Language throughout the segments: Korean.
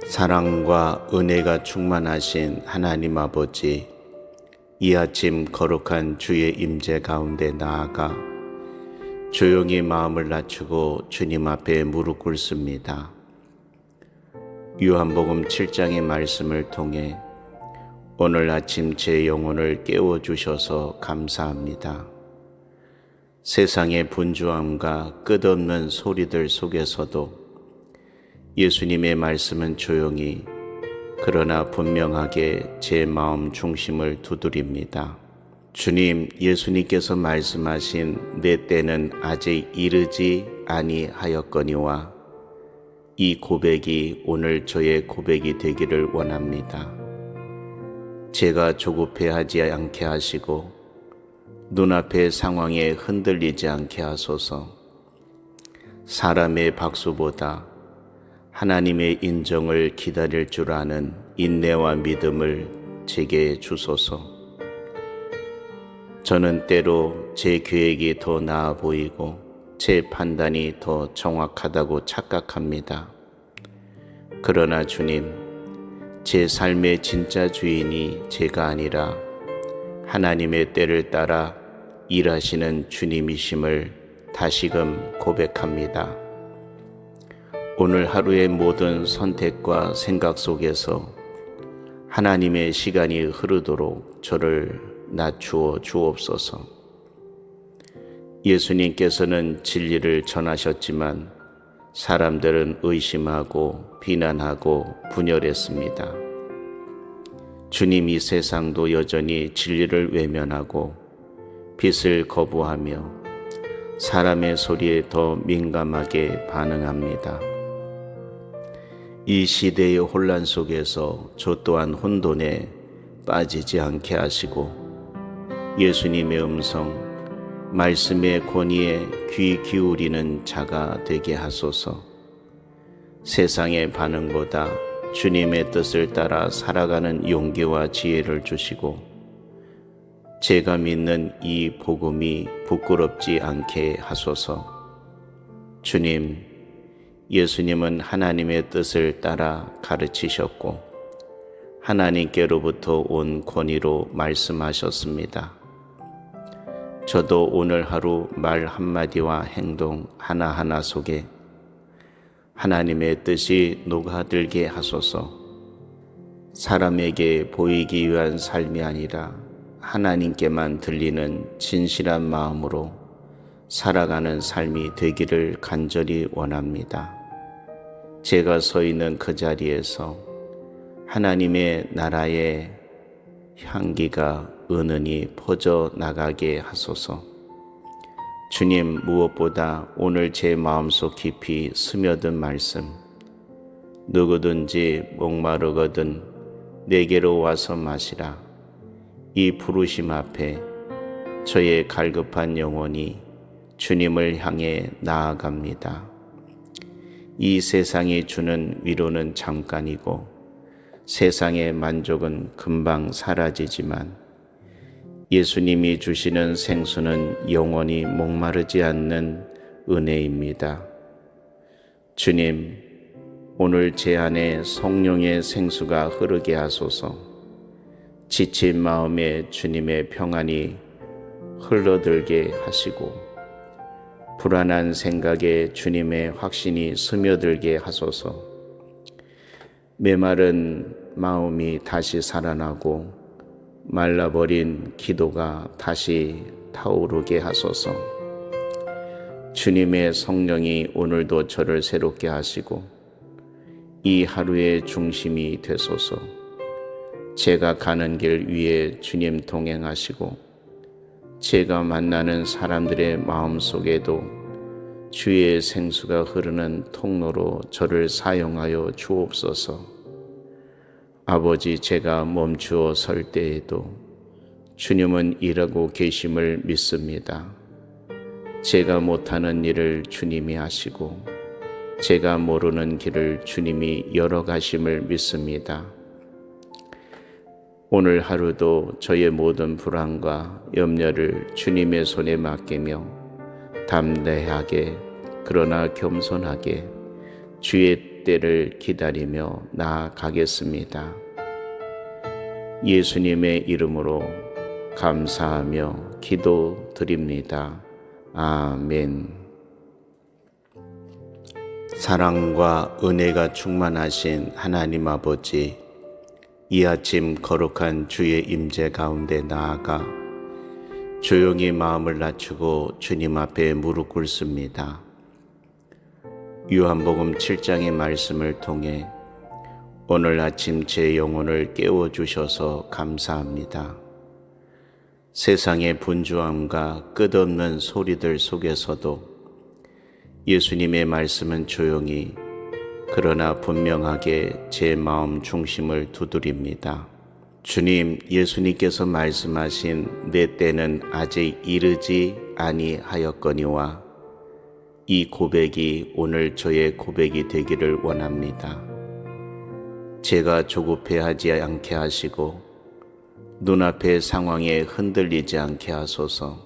사랑과 은혜가 충만하신 하나님 아버지, 이 아침 거룩한 주의 임재 가운데 나아가 조용히 마음을 낮추고 주님 앞에 무릎 꿇습니다. 요한복음 7장의 말씀을 통해 오늘 아침 제 영혼을 깨워주셔서 감사합니다. 세상의 분주함과 끝없는 소리들 속에서도 예수님의 말씀은 조용히 그러나 분명하게 제 마음 중심을 두드립니다. 주님, 예수님께서 말씀하신 내 때는 아직 이르지 아니하였거니와 이 고백이 오늘 저의 고백이 되기를 원합니다. 제가 조급해하지 않게 하시고 눈앞의 상황에 흔들리지 않게 하소서. 사람의 박수보다 하나님의 인정을 기다릴 줄 아는 인내와 믿음을 제게 주소서. 저는 때로 제 계획이 더 나아 보이고 제 판단이 더 정확하다고 착각합니다. 그러나 주님, 제 삶의 진짜 주인이 제가 아니라 하나님의 때를 따라 일하시는 주님이심을 다시금 고백합니다. 오늘 하루의 모든 선택과 생각 속에서 하나님의 시간이 흐르도록 저를 낮추어 주옵소서. 예수님께서는 진리를 전하셨지만 사람들은 의심하고 비난하고 분열했습니다. 주님이 세상도 여전히 진리를 외면하고 빛을 거부하며 사람의 소리에 더 민감하게 반응합니다. 이 시대의 혼란 속에서 저 또한 혼돈에 빠지지 않게 하시고 예수님의 음성, 말씀의 권위에 귀 기울이는 자가 되게 하소서. 세상의 반응보다 주님의 뜻을 따라 살아가는 용기와 지혜를 주시고 제가 믿는 이 복음이 부끄럽지 않게 하소서. 주님, 예수님은 하나님의 뜻을 따라 가르치셨고 하나님께로부터 온 권위로 말씀하셨습니다. 저도 오늘 하루 말 한마디와 행동 하나하나 속에 하나님의 뜻이 녹아들게 하소서. 사람에게 보이기 위한 삶이 아니라 하나님께만 들리는 진실한 마음으로 살아가는 삶이 되기를 간절히 원합니다. 제가 서 있는 그 자리에서 하나님의 나라의 향기가 은은히 퍼져 나가게 하소서. 주님, 무엇보다 오늘 제 마음속 깊이 스며든 말씀, 누구든지 목마르거든 내게로 와서 마시라. 이 부르심 앞에 저의 갈급한 영혼이 주님을 향해 나아갑니다. 이 세상이 주는 위로는 잠깐이고 세상의 만족은 금방 사라지지만 예수님이 주시는 생수는 영원히 목마르지 않는 은혜입니다. 주님, 오늘 제 안에 성령의 생수가 흐르게 하소서. 지친 마음에 주님의 평안이 흘러들게 하시고 불안한 생각에 주님의 확신이 스며들게 하소서. 메마른 마음이 다시 살아나고 말라버린 기도가 다시 타오르게 하소서. 주님의 성령이 오늘도 저를 새롭게 하시고 이 하루의 중심이 되소서. 제가 가는 길 위에 주님 동행하시고 제가 만나는 사람들의 마음속에도 주의 생수가 흐르는 통로로 저를 사용하여 주옵소서. 아버지, 제가 멈추어 설 때에도 주님은 일하고 계심을 믿습니다. 제가 못하는 일을 주님이 하시고 제가 모르는 길을 주님이 열어가심을 믿습니다. 오늘 하루도 저의 모든 불안과 염려를 주님의 손에 맡기며 담대하게 그러나 겸손하게 주의 주님의 때를 기다리며 나아가겠습니다. 예수님의 이름으로 감사하며 기도드립니다. 아멘. 사랑과 은혜가 충만하신 하나님 아버지, 이 아침 거룩한 주의 임재 가운데 나아가 조용히 마음을 낮추고 주님 앞에 무릎 꿇습니다. 요한복음 7장의 말씀을 통해 오늘 아침 제 영혼을 깨워주셔서 감사합니다. 세상의 분주함과 끝없는 소리들 속에서도 예수님의 말씀은 조용히 그러나 분명하게 제 마음 중심을 두드립니다. 주님, 예수님께서 말씀하신 내 때는 아직 이르지 아니하였거니와 이 고백이 오늘 저의 고백이 되기를 원합니다. 제가 조급해하지 않게 하시고 눈앞의 상황에 흔들리지 않게 하소서.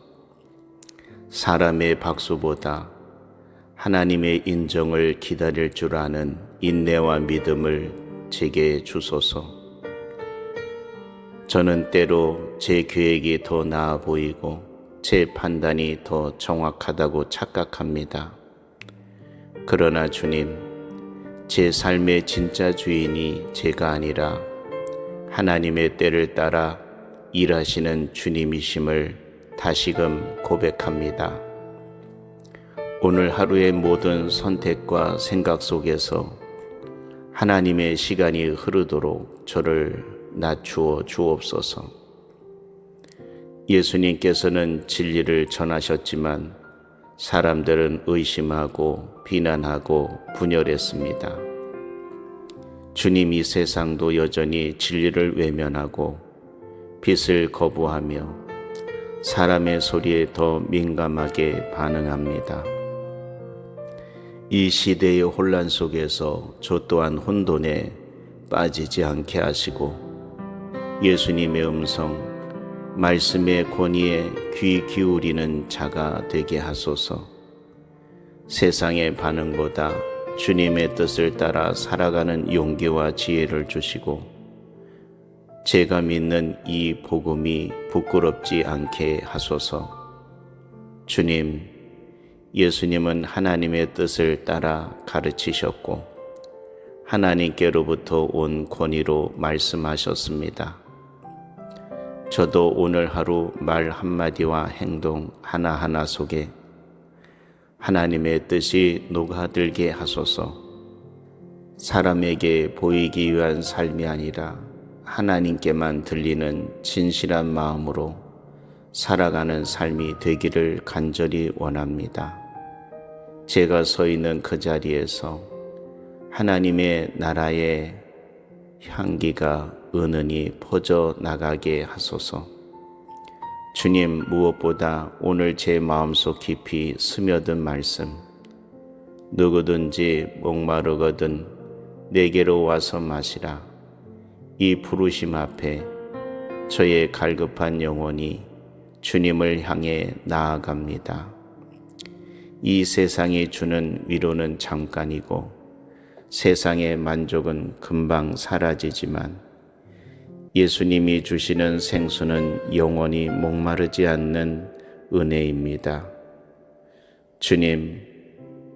사람의 박수보다 하나님의 인정을 기다릴 줄 아는 인내와 믿음을 제게 주소서. 저는 때로 제 계획이 더 나아 보이고 제 판단이 더 정확하다고 착각합니다. 그러나 주님, 제 삶의 진짜 주인이 제가 아니라 하나님의 때를 따라 일하시는 주님이심을 다시금 고백합니다. 오늘 하루의 모든 선택과 생각 속에서 하나님의 시간이 흐르도록 저를 낮추어 주옵소서. 예수님께서는 진리를 전하셨지만 사람들은 의심하고 비난하고 분열했습니다. 주님이 세상도 여전히 진리를 외면하고 빛을 거부하며 사람의 소리에 더 민감하게 반응합니다. 이 시대의 혼란 속에서 저 또한 혼돈에 빠지지 않게 하시고 예수님의 음성, 말씀의 권위에 귀 기울이는 자가 되게 하소서. 세상의 반응보다 주님의 뜻을 따라 살아가는 용기와 지혜를 주시고 제가 믿는 이 복음이 부끄럽지 않게 하소서. 주님, 예수님은 하나님의 뜻을 따라 가르치셨고 하나님께로부터 온 권위로 말씀하셨습니다. 저도 오늘 하루 말 한마디와 행동 하나하나 속에 하나님의 뜻이 녹아들게 하소서. 사람에게 보이기 위한 삶이 아니라 하나님께만 들리는 진실한 마음으로 살아가는 삶이 되기를 간절히 원합니다. 제가 서 있는 그 자리에서 하나님의 나라의 향기가 은은히 퍼져 나가게 하소서. 주님, 무엇보다 오늘 제 마음속 깊이 스며든 말씀, 누구든지 목마르거든 내게로 와서 마시라. 이 부르심 앞에 저의 갈급한 영혼이 주님을 향해 나아갑니다. 이 세상이 주는 위로는 잠깐이고 세상의 만족은 금방 사라지지만 예수님이 주시는 생수는 영원히 목마르지 않는 은혜입니다. 주님,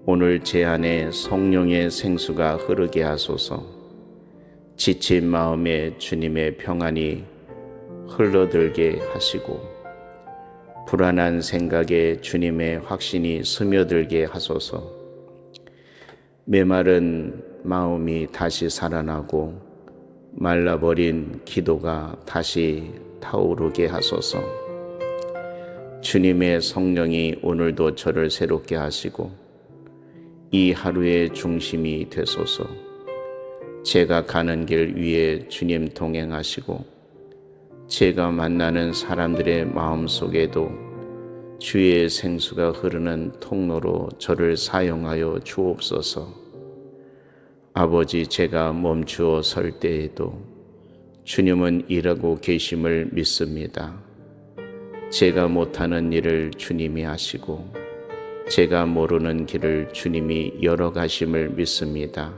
오늘 제 안에 성령의 생수가 흐르게 하소서. 지친 마음에 주님의 평안이 흘러들게 하시고 불안한 생각에 주님의 확신이 스며들게 하소서. 메마른 마음이 다시 살아나고 말라버린 기도가 다시 타오르게 하소서. 주님의 성령이 오늘도 저를 새롭게 하시고 이 하루의 중심이 되소서. 제가 가는 길 위에 주님 동행하시고 제가 만나는 사람들의 마음속에도 주의 생수가 흐르는 통로로 저를 사용하여 주옵소서. 아버지, 제가 멈추어 설 때에도 주님은 일하고 계심을 믿습니다. 제가 못하는 일을 주님이 하시고 제가 모르는 길을 주님이 열어가심을 믿습니다.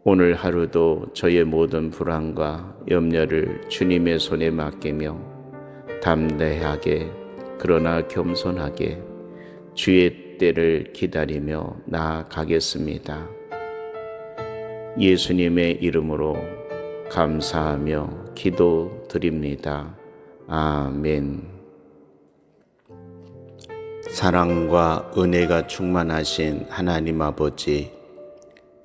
오늘 하루도 저의 모든 불안과 염려를 주님의 손에 맡기며 담대하게 그러나 겸손하게 주의 때를 기다리며 나아가겠습니다. 예수님의 이름으로 감사하며 기도드립니다. 아멘. 사랑과 은혜가 충만하신 하나님 아버지,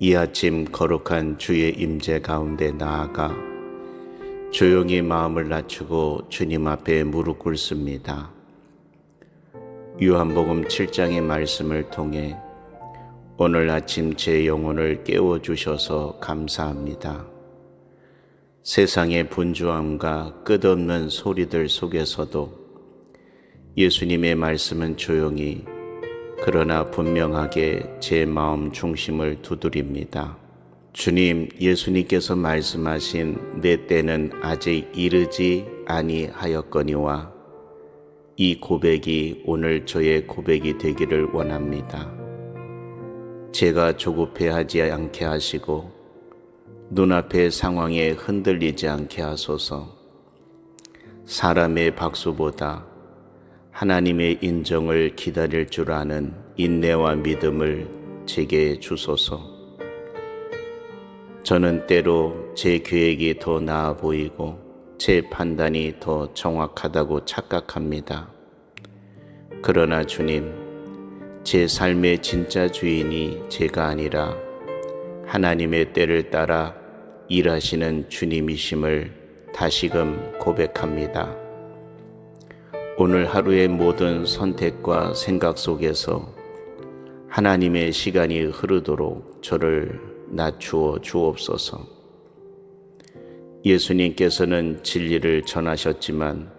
이 아침 거룩한 주의 임재 가운데 나아가 조용히 마음을 낮추고 주님 앞에 무릎 꿇습니다. 요한복음 7장의 말씀을 통해 오늘 아침 제 영혼을 깨워주셔서 감사합니다. 세상의 분주함과 끝없는 소리들 속에서도 예수님의 말씀은 조용히 그러나 분명하게 제 마음 중심을 두드립니다. 주님, 예수님께서 말씀하신 내 때는 아직 이르지 아니하였거니와 이 고백이 오늘 저의 고백이 되기를 원합니다. 제가 조급해하지 않게 하시고 눈앞의 상황에 흔들리지 않게 하소서. 사람의 박수보다 하나님의 인정을 기다릴 줄 아는 인내와 믿음을 제게 주소서. 저는 때로 제 계획이 더 나아 보이고 제 판단이 더 정확하다고 착각합니다. 그러나 주님, 제 삶의 진짜 주인이 제가 아니라 하나님의 때를 따라 일하시는 주님이심을 다시금 고백합니다. 오늘 하루의 모든 선택과 생각 속에서 하나님의 시간이 흐르도록 저를 낮추어 주옵소서. 예수님께서는 진리를 전하셨지만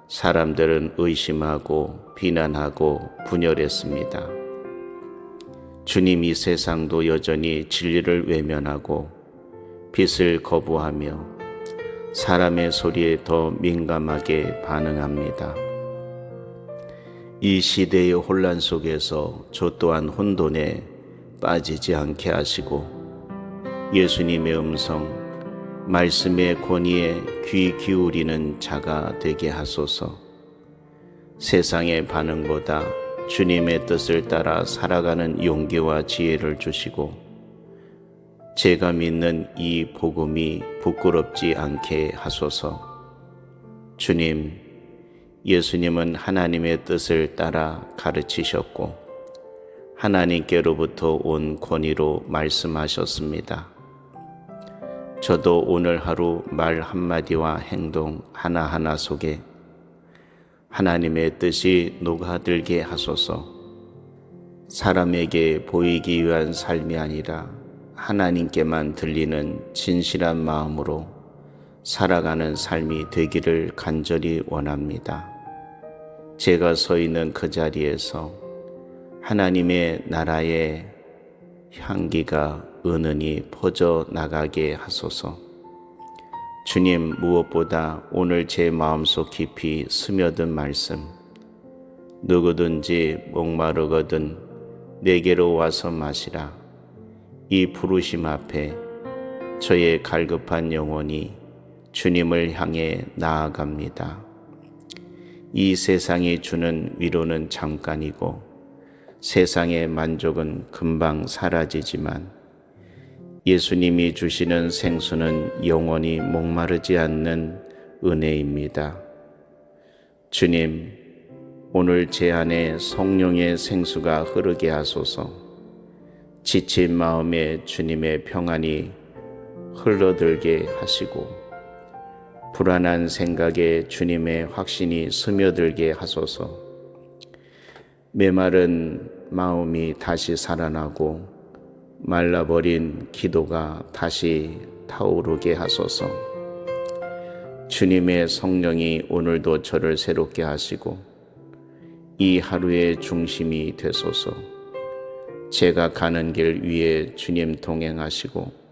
사람들은 의심하고 비난하고 분열했습니다. 주님, 이 세상도 여전히 진리를 외면하고 빛을 거부하며 사람의 소리에 더 민감하게 반응합니다. 이 시대의 혼란 속에서 저 또한 혼돈에 빠지지 않게 하시고 예수님의 음성, 말씀의 권위에 귀 기울이는 자가 되게 하소서. 세상의 반응보다 주님의 뜻을 따라 살아가는 용기와 지혜를 주시고 제가 믿는 이 복음이 부끄럽지 않게 하소서. 주님, 예수님은 하나님의 뜻을 따라 가르치셨고 하나님께로부터 온 권위로 말씀하셨습니다. 저도 오늘 하루 말 한마디와 행동 하나하나 속에 하나님의 뜻이 녹아들게 하소서. 사람에게 보이기 위한 삶이 아니라 하나님께만 들리는 진실한 마음으로 살아가는 삶이 되기를 간절히 원합니다. 제가 서 있는 그 자리에서 하나님의 나라의 향기가 은은히 퍼져 나가게 하소서. 주님, 무엇보다 오늘 제 마음속 깊이 스며든 말씀, 누구든지 목마르거든 내게로 와서 마시라. 이 부르심 앞에 저의 갈급한 영혼이 주님을 향해 나아갑니다. 이 세상이 주는 위로는 잠깐이고 세상의 만족은 금방 사라지지만 예수님이 주시는 생수는 영원히 목마르지 않는 은혜입니다. 주님, 오늘 제 안에 성령의 생수가 흐르게 하소서. 지친 마음에 주님의 평안이 흘러들게 하시고 불안한 생각에 주님의 확신이 스며들게 하소서. 메마른 마음이 다시 살아나고 말라버린 기도가 다시 타오르게 하소서. 주님의 성령이 오늘도 저를 새롭게 하시고 이 하루의 중심이 되소서. 제가 가는 길 위에 주님 동행하시고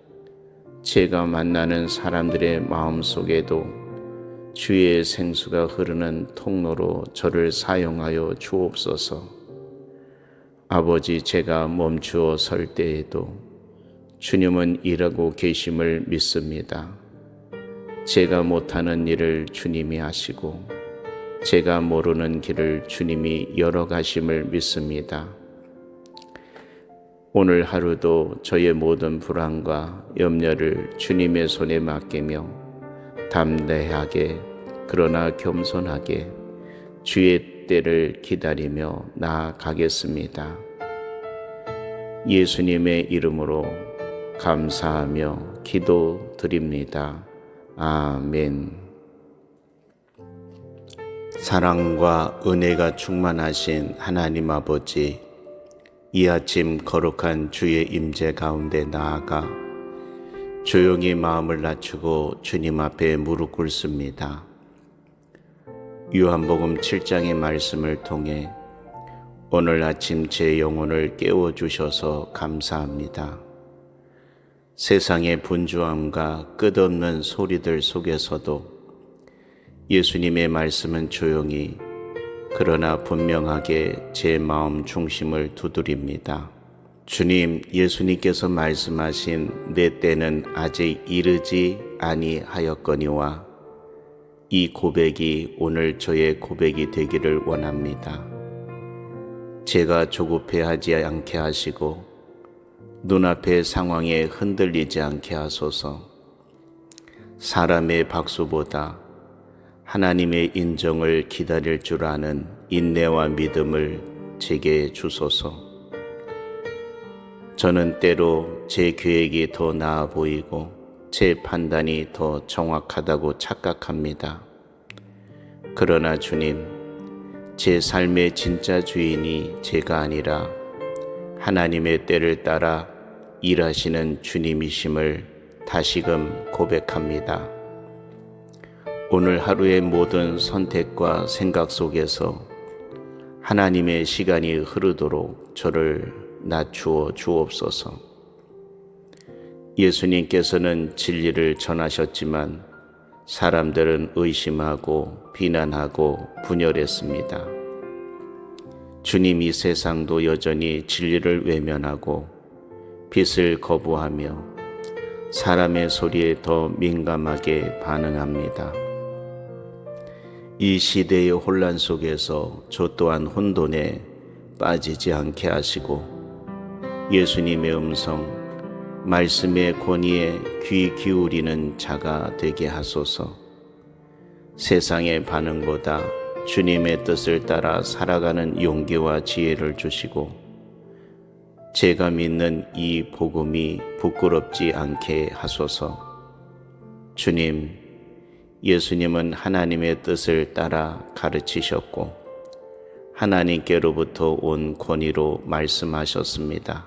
제가 만나는 사람들의 마음속에도 주의 생수가 흐르는 통로로 저를 사용하여 주옵소서. 아버지, 제가 멈추어 설 때에도 주님은 일하고 계심을 믿습니다. 제가 못하는 일을 주님이 하시고 제가 모르는 길을 주님이 열어가심을 믿습니다. 오늘 하루도 저의 모든 불안과 염려를 주님의 손에 맡기며 담대하게 그러나 겸손하게 주의 때를 기다리며 나아가겠습니다. 예수님의 이름으로 감사하며 기도드립니다. 아멘. 사랑과 은혜가 충만하신 하나님 아버지, 이 아침 거룩한 주의 임재 가운데 나아가 조용히 마음을 낮추고 주님 앞에 무릎 꿇습니다. 요한복음 7장의 말씀을 통해 오늘 아침 제 영혼을 깨워주셔서 감사합니다. 세상의 분주함과 끝없는 소리들 속에서도 예수님의 말씀은 조용히 그러나 분명하게 제 마음 중심을 두드립니다. 주님, 예수님께서 말씀하신 내 때는 아직 이르지 아니하였거니와 이 고백이 오늘 저의 고백이 되기를 원합니다. 제가 조급해하지 않게 하시고 눈앞의 상황에 흔들리지 않게 하소서. 사람의 박수보다 하나님의 인정을 기다릴 줄 아는 인내와 믿음을 제게 주소서. 저는 때로 제 계획이 더 나아 보이고 제 판단이 더 정확하다고 착각합니다. 그러나 주님, 제 삶의 진짜 주인이 제가 아니라 하나님의 때를 따라 일하시는 주님이심을 다시금 고백합니다. 오늘 하루의 모든 선택과 생각 속에서 하나님의 시간이 흐르도록 저를 낮추어 주옵소서. 예수님께서는 진리를 전하셨지만 사람들은 의심하고 비난하고 분열했습니다. 주님이 세상도 여전히 진리를 외면하고 빛을 거부하며 사람의 소리에 더 민감하게 반응합니다. 이 시대의 혼란 속에서 저 또한 혼돈에 빠지지 않게 하시고 예수님의 음성, 말씀의 권위에 귀 기울이는 자가 되게 하소서. 세상의 반응보다 주님의 뜻을 따라 살아가는 용기와 지혜를 주시고 제가 믿는 이 복음이 부끄럽지 않게 하소서. 주님, 예수님은 하나님의 뜻을 따라 가르치셨고 하나님께로부터 온 권위로 말씀하셨습니다.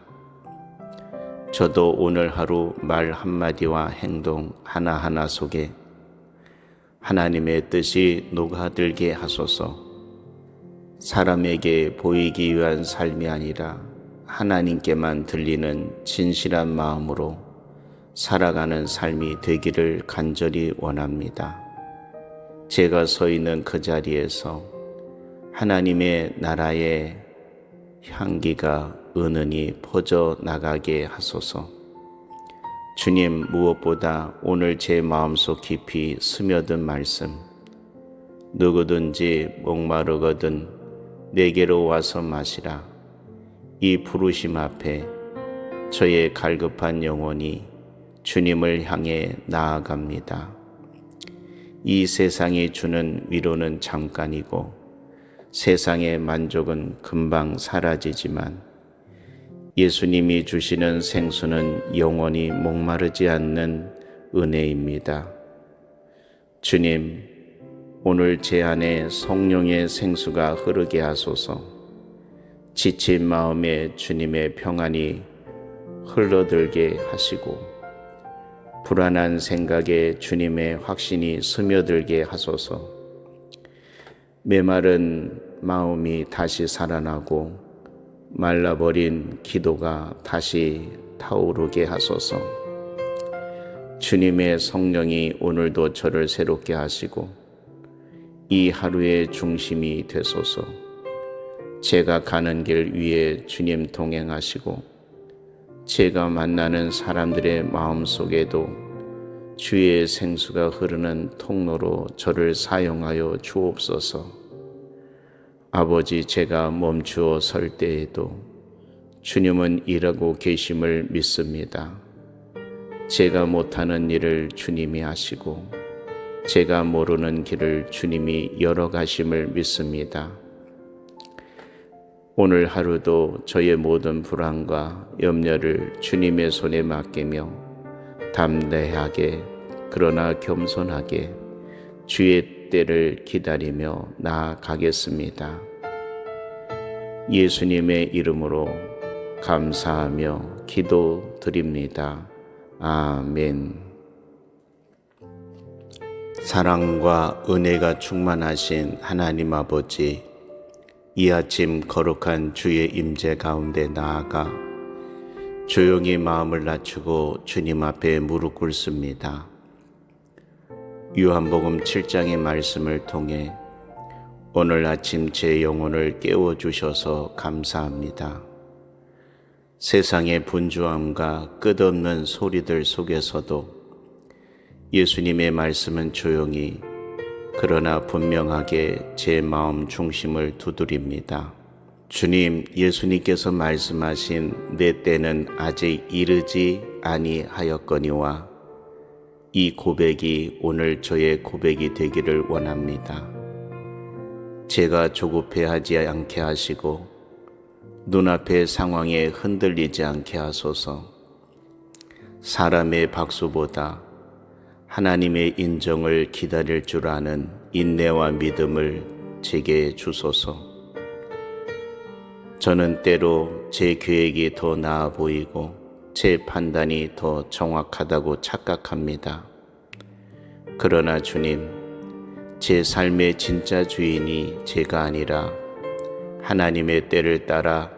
저도 오늘 하루 말 한마디와 행동 하나하나 속에 하나님의 뜻이 녹아들게 하소서. 사람에게 보이기 위한 삶이 아니라 하나님께만 들리는 진실한 마음으로 살아가는 삶이 되기를 간절히 원합니다. 제가 서 있는 그 자리에서 하나님의 나라의 향기가 은은히 퍼져 나가게 하소서. 주님, 무엇보다 오늘 제 마음속 깊이 스며든 말씀, 누구든지 목마르거든 내게로 와서 마시라. 이 부르심 앞에 저의 갈급한 영혼이 주님을 향해 나아갑니다. 이 세상이 주는 위로는 잠깐이고 세상의 만족은 금방 사라지지만 예수님이 주시는 생수는 영원히 목마르지 않는 은혜입니다. 주님, 오늘 제 안에 성령의 생수가 흐르게 하소서. 지친 마음에 주님의 평안이 흘러들게 하시고 불안한 생각에 주님의 확신이 스며들게 하소서. 메마른 마음이 다시 살아나고 말라버린 기도가 다시 타오르게 하소서. 주님의 성령이 오늘도 저를 새롭게 하시고 이 하루의 중심이 되소서. 제가 가는 길 위에 주님 동행하시고 제가 만나는 사람들의 마음속에도 주의 생수가 흐르는 통로로 저를 사용하여 주옵소서. 아버지, 제가 멈추어 설 때에도 주님은 일하고 계심을 믿습니다. 제가 못하는 일을 주님이 하시고 제가 모르는 길을 주님이 열어가심을 믿습니다. 오늘 하루도 저의 모든 불안과 염려를 주님의 손에 맡기며 담대하게 그러나 겸손하게 주의 때를 기다리며 나아가겠습니다. 예수님의 이름으로 감사하며 기도드립니다. 아멘. 사랑과 은혜가 충만하신 하나님 아버지, 이 아침 거룩한 주의 임재 가운데 나아가 조용히 마음을 낮추고 주님 앞에 무릎 꿇습니다. 요한복음 7장의 말씀을 통해 오늘 아침 제 영혼을 깨워주셔서 감사합니다. 세상의 분주함과 끝없는 소리들 속에서도 예수님의 말씀은 조용히 그러나 분명하게 제 마음 중심을 두드립니다. 주님, 예수님께서 말씀하신 내 때는 아직 이르지 아니하였거니와 이 고백이 오늘 저의 고백이 되기를 원합니다. 제가 조급해하지 않게 하시고 눈앞의 상황에 흔들리지 않게 하소서. 사람의 박수보다 하나님의 인정을 기다릴 줄 아는 인내와 믿음을 제게 주소서. 저는 때로 제 계획이 더 나아 보이고 제 판단이 더 정확하다고 착각합니다. 그러나 주님, 제 삶의 진짜 주인이 제가 아니라 하나님의 때를 따라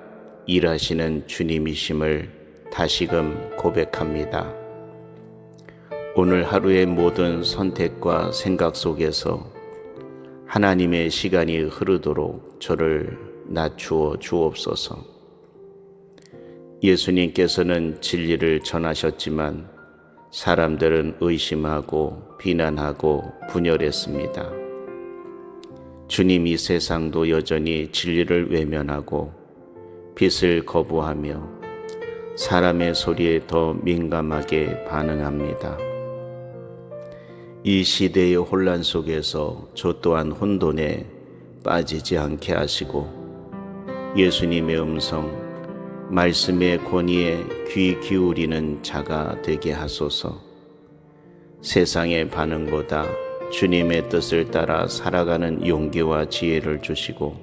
일하시는 주님이심을 다시금 고백합니다. 오늘 하루의 모든 선택과 생각 속에서 하나님의 시간이 흐르도록 저를 낮추어 주옵소서. 예수님께서는 진리를 전하셨지만 사람들은 의심하고 비난하고 분열했습니다. 주님, 이 세상도 여전히 진리를 외면하고 빛을 거부하며 사람의 소리에 더 민감하게 반응합니다. 이 시대의 혼란 속에서 저 또한 혼돈에 빠지지 않게 하시고 예수님의 음성, 말씀의 권위에 귀 기울이는 자가 되게 하소서. 세상의 반응보다 주님의 뜻을 따라 살아가는 용기와 지혜를 주시고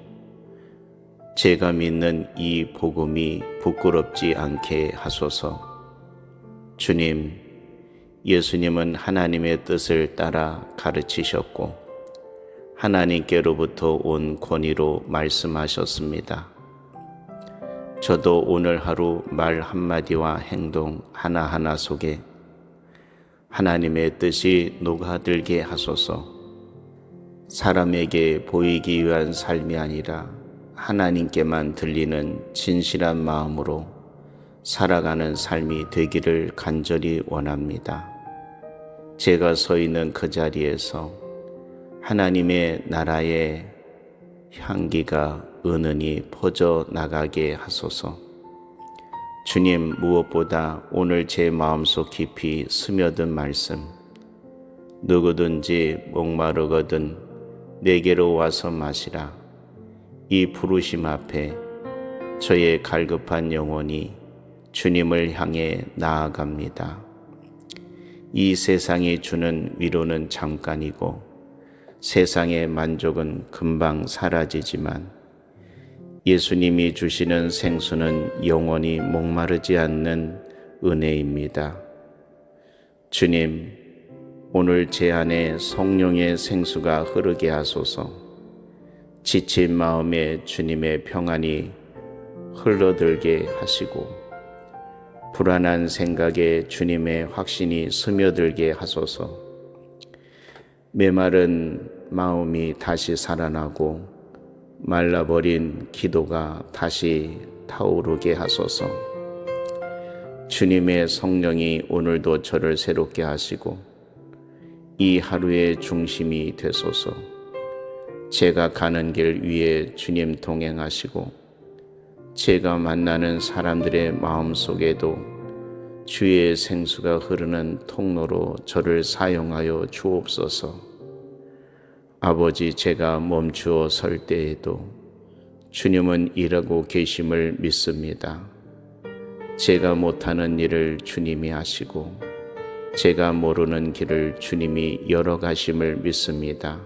제가 믿는 이 복음이 부끄럽지 않게 하소서. 주님, 예수님은 하나님의 뜻을 따라 가르치셨고 하나님께로부터 온 권위로 말씀하셨습니다. 저도 오늘 하루 말 한마디와 행동 하나하나 속에 하나님의 뜻이 녹아들게 하소서. 사람에게 보이기 위한 삶이 아니라 하나님께만 들리는 진실한 마음으로 살아가는 삶이 되기를 간절히 원합니다. 제가 서 있는 그 자리에서 하나님의 나라의 향기가 은은히 퍼져 나가게 하소서. 주님, 무엇보다 오늘 제 마음속 깊이 스며든 말씀, 누구든지 목마르거든 내게로 와서 마시라. 이 부르심 앞에 저의 갈급한 영혼이 주님을 향해 나아갑니다. 이 세상이 주는 위로는 잠깐이고 세상의 만족은 금방 사라지지만 예수님이 주시는 생수는 영원히 목마르지 않는 은혜입니다. 주님, 오늘 제 안에 성령의 생수가 흐르게 하소서. 지친 마음에 주님의 평안이 흘러들게 하시고 불안한 생각에 주님의 확신이 스며들게 하소서. 메마른 마음이 다시 살아나고 말라버린 기도가 다시 타오르게 하소서. 주님의 성령이 오늘도 저를 새롭게 하시고 이 하루의 중심이 되소서. 제가 가는 길 위에 주님 동행하시고 제가 만나는 사람들의 마음속에도 주의 생수가 흐르는 통로로 저를 사용하여 주옵소서. 아버지, 제가 멈추어 설 때에도 주님은 일하고 계심을 믿습니다. 제가 못하는 일을 주님이 하시고 제가 모르는 길을 주님이 열어가심을 믿습니다.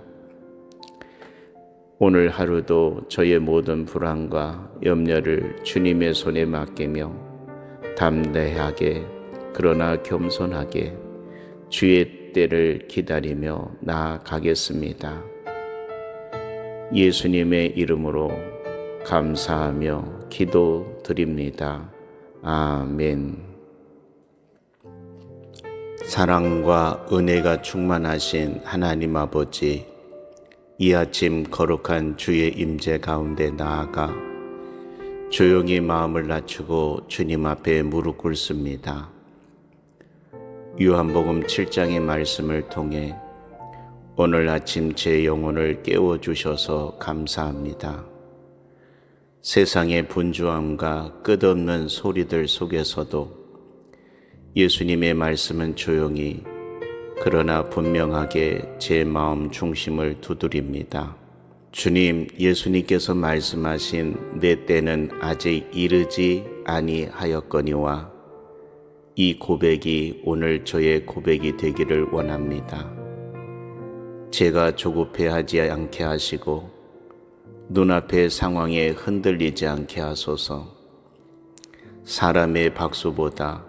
오늘 하루도 저의 모든 불안과 염려를 주님의 손에 맡기며 담대하게 그러나 겸손하게 주의 때를 기다리며 나아가겠습니다. 예수님의 이름으로 감사하며 기도드립니다. 아멘. 사랑과 은혜가 충만하신 하나님 아버지, 이 아침 거룩한 주의 임재 가운데 나아가 조용히 마음을 낮추고 주님 앞에 무릎 꿇습니다. 요한복음 7장의 말씀을 통해 오늘 아침 제 영혼을 깨워주셔서 감사합니다. 세상의 분주함과 끝없는 소리들 속에서도 예수님의 말씀은 조용히 그러나 분명하게 제 마음 중심을 두드립니다. 주님, 예수님께서 말씀하신 내 때는 아직 이르지 아니하였거니와 이 고백이 오늘 저의 고백이 되기를 원합니다. 제가 조급해하지 않게 하시고 눈앞의 상황에 흔들리지 않게 하소서. 사람의 박수보다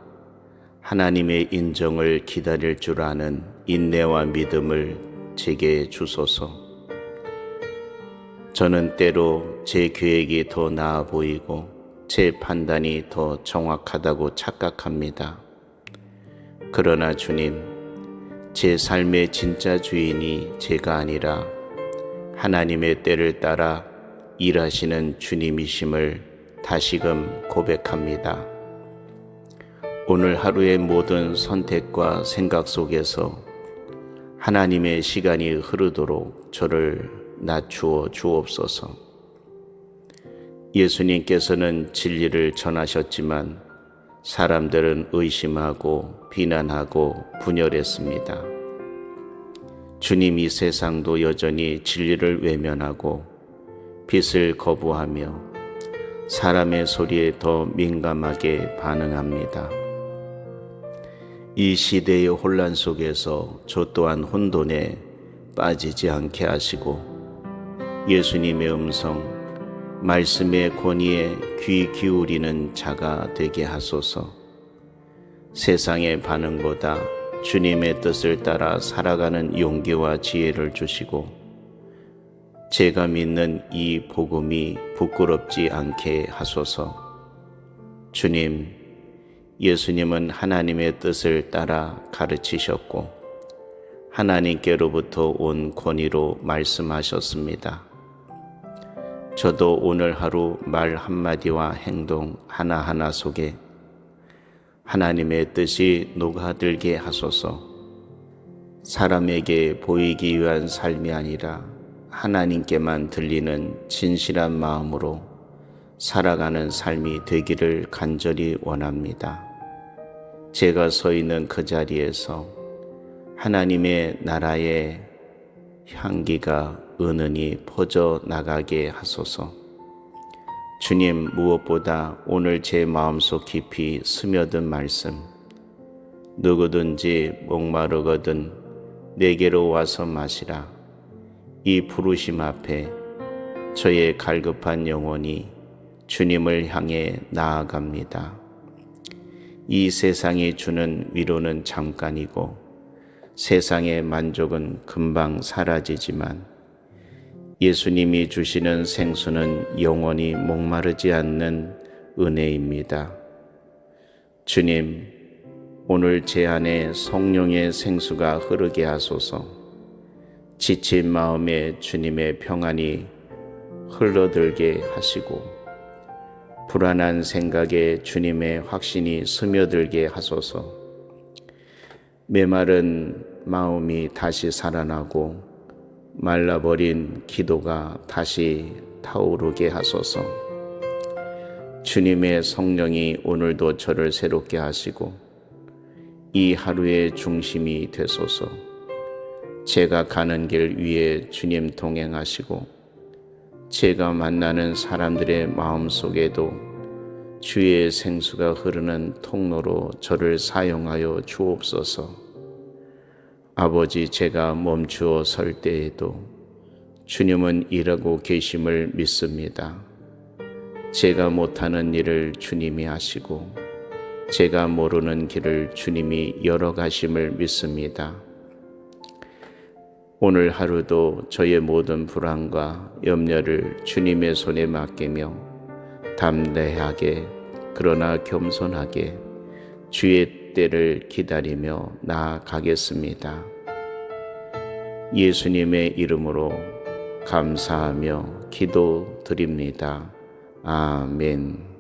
하나님의 인정을 기다릴 줄 아는 인내와 믿음을 제게 주소서. 저는 때로 제 계획이 더 나아 보이고 제 판단이 더 정확하다고 착각합니다. 그러나 주님, 제 삶의 진짜 주인이 제가 아니라 하나님의 때를 따라 일하시는 주님이심을 다시금 고백합니다. 오늘 하루의 모든 선택과 생각 속에서 하나님의 시간이 흐르도록 저를 낮추어 주옵소서. 예수님께서는 진리를 전하셨지만 사람들은 의심하고 비난하고 분열했습니다. 주님이 세상도 여전히 진리를 외면하고 빛을 거부하며 사람의 소리에 더 민감하게 반응합니다. 이 시대의 혼란 속에서 저 또한 혼돈에 빠지지 않게 하시고 예수님의 음성, 말씀의 권위에 귀 기울이는 자가 되게 하소서. 세상의 반응보다 주님의 뜻을 따라 살아가는 용기와 지혜를 주시고 제가 믿는 이 복음이 부끄럽지 않게 하소서. 주님, 예수님은 하나님의 뜻을 따라 가르치셨고 하나님께로부터 온 권위로 말씀하셨습니다. 저도 오늘 하루 말 한마디와 행동 하나하나 속에 하나님의 뜻이 녹아들게 하소서. 사람에게 보이기 위한 삶이 아니라 하나님께만 들리는 진실한 마음으로 살아가는 삶이 되기를 간절히 원합니다. 제가 서 있는 그 자리에서 하나님의 나라의 향기가 은은히 퍼져 나가게 하소서. 주님, 무엇보다 오늘 제 마음속 깊이 스며든 말씀, 누구든지 목마르거든 내게로 와서 마시라. 이 부르심 앞에 저의 갈급한 영혼이 주님을 향해 나아갑니다. 이 세상이 주는 위로는 잠깐이고 세상의 만족은 금방 사라지지만 예수님이 주시는 생수는 영원히 목마르지 않는 은혜입니다. 주님, 오늘 제 안에 성령의 생수가 흐르게 하소서. 지친 마음에 주님의 평안이 흘러들게 하시고 불안한 생각에 주님의 확신이 스며들게 하소서. 메마른 마음이 다시 살아나고 말라버린 기도가 다시 타오르게 하소서. 주님의 성령이 오늘도 저를 새롭게 하시고 이 하루의 중심이 되소서. 제가 가는 길 위에 주님 동행하시고 제가 만나는 사람들의 마음속에도 주의 생수가 흐르는 통로로 저를 사용하여 주옵소서. 아버지, 제가 멈추어 설 때에도 주님은 일하고 계심을 믿습니다. 제가 못하는 일을 주님이 하시고 제가 모르는 길을 주님이 열어가심을 믿습니다. 오늘 하루도 저의 모든 불안과 염려를 주님의 손에 맡기며 담대하게 그러나 겸손하게 주의 때를 기다리며 나아가겠습니다. 예수님의 이름으로 감사하며 기도드립니다. 아멘.